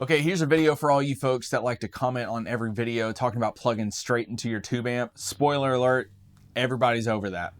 Okay, here's a video for all you folks that like to comment on every video talking about plugging straight into your tube amp. Spoiler alert, everybody's over that.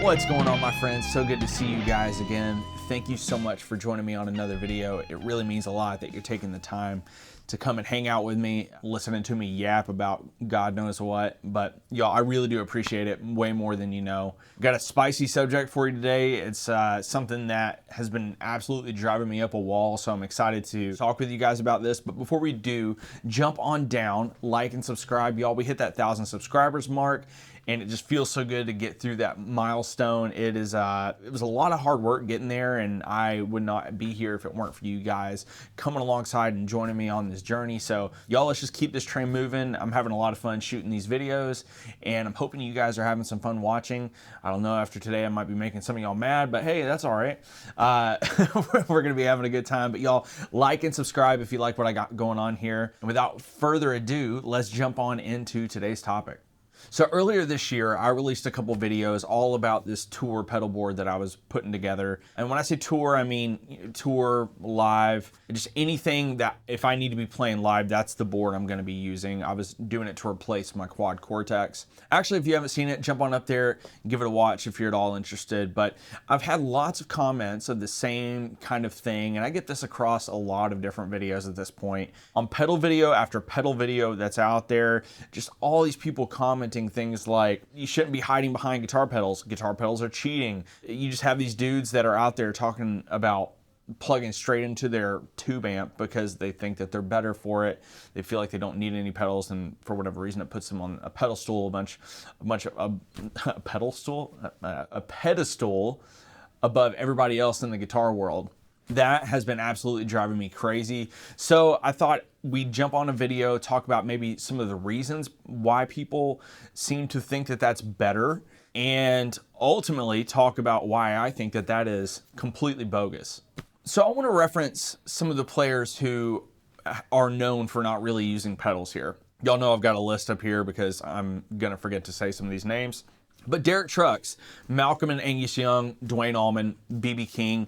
What's going on, my friends? So good to see you guys again. Thank you so much for joining me on another video. It really means a lot that you're taking the time to come and hang out with me, listening to me yap about God knows what. But y'all, I really do appreciate it way more than you know. Got a spicy subject for you today. It's something that has been absolutely driving me up a wall, so I'm excited to talk with you guys about this. But before we do, jump on down, like and subscribe. Y'all, we hit that 1,000 subscribers mark, and it just feels so good to get through that milestone. It was a lot of hard work getting there, and I would not be here if it weren't for you guys coming alongside and joining me on this journey. So y'all, let's just keep this train moving. I'm having a lot of fun shooting these videos, and I'm hoping you guys are having some fun watching. I don't know, after today I might be making some of y'all mad, but hey, that's all right. We're gonna be having a good time. But y'all, like and subscribe if you like what I got going on here. And without further ado, let's jump on into today's topic. So earlier this year, I released a couple videos all about this tour pedal board that I was putting together. And when I say tour, I mean tour, live, just anything that if I need to be playing live, that's the board I'm going to be using. I was doing it to replace my Quad Cortex. Actually, if you haven't seen it, jump on up there, give it a watch if you're at all interested. But I've had lots of comments of the same kind of thing, and I get this across a lot of different videos at this point. On pedal video after pedal video that's out there, just all these people commenting things like, you shouldn't be hiding behind guitar pedals are cheating. You just have these dudes that are out there talking about plugging straight into their tube amp because they think that they're better for it. They feel like they don't need any pedals, and for whatever reason it puts them on a pedestal, a pedestal above everybody else in the guitar world. That has been absolutely driving me crazy. So I thought we'd jump on a video, talk about maybe some of the reasons why people seem to think that that's better, and ultimately talk about why I think that that is completely bogus. So I want to reference some of the players who are known for not really using pedals here. Y'all know I've got a list up here because I'm gonna forget to say some of these names. But Derek Trucks, Malcolm and Angus Young, Dwayne Allman, BB King,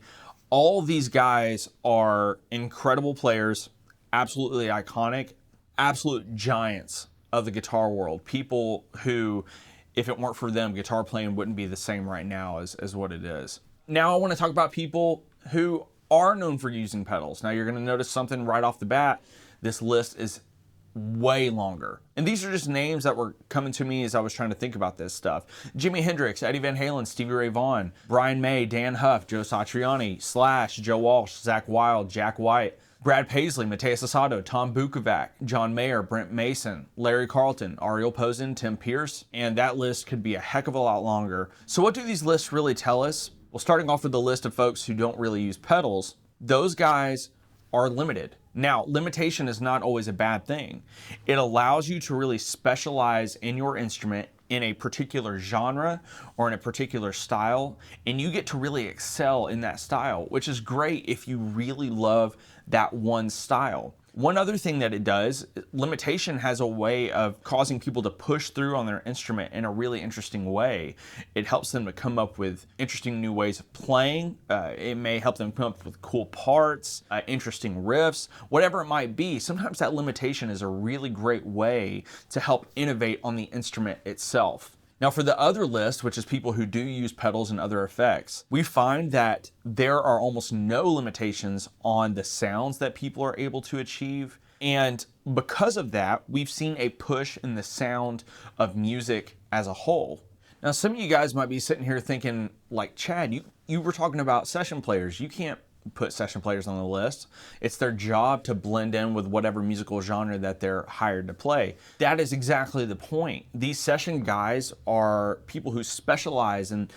all these guys are incredible players, absolutely iconic, absolute giants of the guitar world. People who, if it weren't for them, guitar playing wouldn't be the same right now as what it is. Now I want to talk about people who are known for using pedals. Now you're going to notice something right off the bat. This list is way longer. And these are just names that were coming to me as I was trying to think about this stuff. Jimi Hendrix, Eddie Van Halen, Stevie Ray Vaughan, Brian May, Dan Huff, Joe Satriani, Slash, Joe Walsh, Zakk Wylde, Jack White, Brad Paisley, Matthias Asado, Tom Bukovac, John Mayer, Brent Mason, Larry Carlton, Ariel Posen, Tim Pierce, and that list could be a heck of a lot longer. So what do these lists really tell us? Well, starting off with the list of folks who don't really use pedals, those guys are limited. Now, limitation is not always a bad thing. It allows you to really specialize in your instrument in a particular genre or in a particular style, and you get to really excel in that style, which is great if you really love that one style. One other thing that it does, limitation has a way of causing people to push through on their instrument in a really interesting way. It helps them to come up with interesting new ways of playing. It may help them come up with cool parts, interesting riffs, whatever it might be. Sometimes that limitation is a really great way to help innovate on the instrument itself. Now for the other list, which is people who do use pedals and other effects, we find that there are almost no limitations on the sounds that people are able to achieve. And because of that, we've seen a push in the sound of music as a whole. Now, some of you guys might be sitting here thinking, like, Chad, you were talking about session players. You can't put session players on the list. It's their job to blend in with whatever musical genre that they're hired to play. That is exactly the point. These session guys are people who specialize in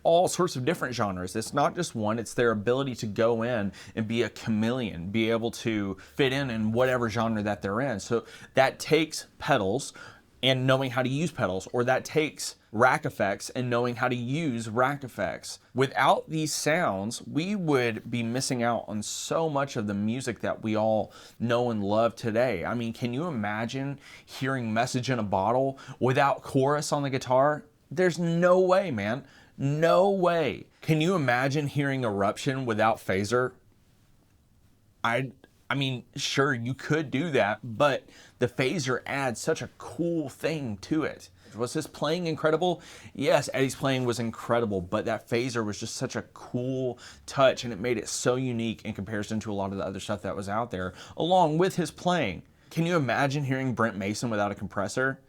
all sorts of different genres. It's not just one, it's their ability to go in and be a chameleon, be able to fit in whatever genre that they're in. So that takes pedals and knowing how to use pedals, or that takes rack effects and knowing how to use rack effects. Without these sounds, we would be missing out on so much of the music that we all know and love today. I mean, can you imagine hearing Message in a Bottle without chorus on the guitar? There's no way, man. No way. Can you imagine hearing Eruption without phaser? I mean, sure, you could do that, but the phaser adds such a cool thing to it. Was his playing incredible? Yes, Eddie's playing was incredible, but that phaser was just such a cool touch, and it made it so unique in comparison to a lot of the other stuff that was out there, along with his playing. Can you imagine hearing Brent Mason without a compressor?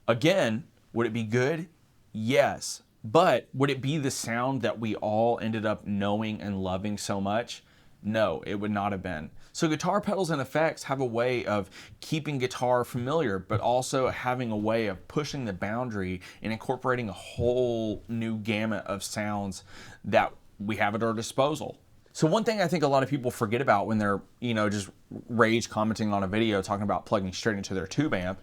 Again, would it be good? Yes. But would it be the sound that we all ended up knowing and loving so much? No, it would not have been. So guitar pedals and effects have a way of keeping guitar familiar, but also having a way of pushing the boundary and incorporating a whole new gamut of sounds that we have at our disposal. So one thing I think a lot of people forget about when they're, just rage commenting on a video talking about plugging straight into their tube amp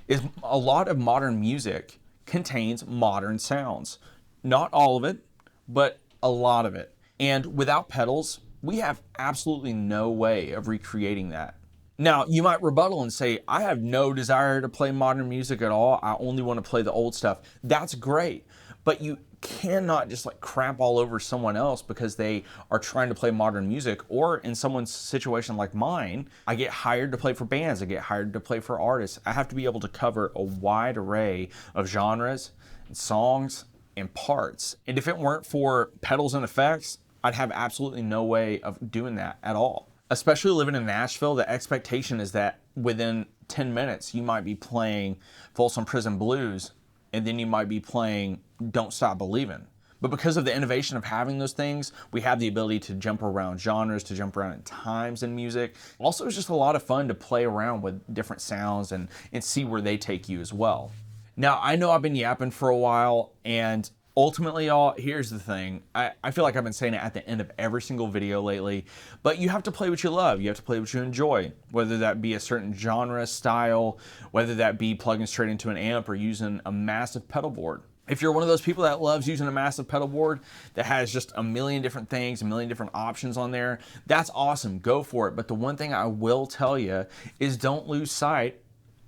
is a lot of modern music contains modern sounds. Not all of it, but a lot of it. And without pedals, we have absolutely no way of recreating that. Now, you might rebuttal and say, I have no desire to play modern music at all. I only want to play the old stuff. That's great, but you cannot just like crap all over someone else because they are trying to play modern music. Or in someone's situation like mine, I get hired to play for bands. I get hired to play for artists. I have to be able to cover a wide array of genres and songs and parts. And if it weren't for pedals and effects, I'd have absolutely no way of doing that at all. Especially living in Nashville, the expectation is that within 10 minutes, you might be playing Folsom Prison Blues, and then you might be playing Don't Stop Believin'. But because of the innovation of having those things, we have the ability to jump around genres, to jump around in times in music. Also, it's just a lot of fun to play around with different sounds and see where they take you as well. Now, I know I've been yapping for a while, and ultimately, y'all, here's the thing. I feel like I've been saying it at the end of every single video lately, but you have to play what you love. You have to play what you enjoy, whether that be a certain genre, style, whether that be plugging straight into an amp or using a massive pedal board. If you're one of those people that loves using a massive pedal board that has just a million different things, a million different options on there, that's awesome. Go for it. But the one thing I will tell you is don't lose sight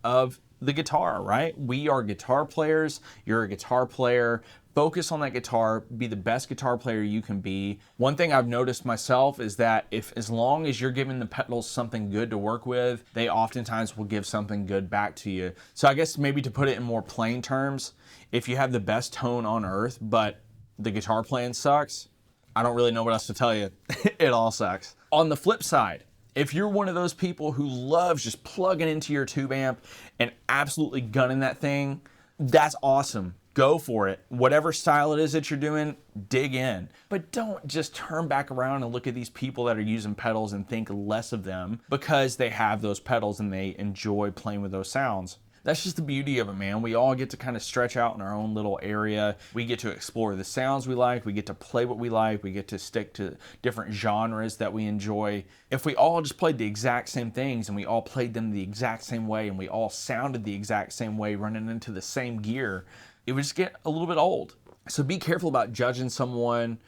of the guitar, right? We are guitar players. You're a guitar player. Focus on that guitar, be the best guitar player you can be. One thing I've noticed myself is that as long as you're giving the pedals something good to work with, they oftentimes will give something good back to you. So I guess maybe to put it in more plain terms, if you have the best tone on earth, but the guitar playing sucks, I don't really know what else to tell you. It all sucks. On the flip side, if you're one of those people who loves just plugging into your tube amp and absolutely gunning that thing, that's awesome. Go for it. Whatever style it is that you're doing, dig in. But don't just turn back around and look at these people that are using pedals and think less of them because they have those pedals and they enjoy playing with those sounds. That's just the beauty of it, man. We all get to kind of stretch out in our own little area. We get to explore the sounds we like. We get to play what we like. We get to stick to different genres that we enjoy. If we all just played the exact same things and we all played them the exact same way and we all sounded the exact same way running into the same gear, it would just get a little bit old. So be careful about judging someone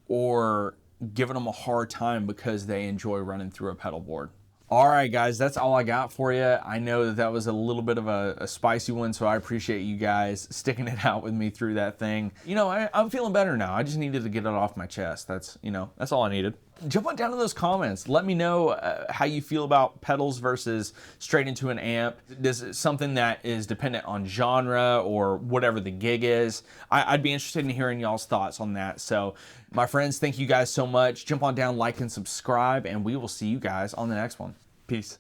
or giving them a hard time because they enjoy running through a pedal board. All right, guys, that's all I got for you. I know that that was a little bit of a spicy one, so I appreciate you guys sticking it out with me through that thing. You know, I'm feeling better now. I just needed to get it off my chest. That's, you know, that's all I needed. Jump on down in those comments. Let me know how you feel about pedals versus straight into an amp. Is it something that is dependent on genre or whatever the gig is? I'd be interested in hearing y'all's thoughts on that. So, my friends, thank you guys so much. Jump on down, like, and subscribe, and we will see you guys on the next one. Peace.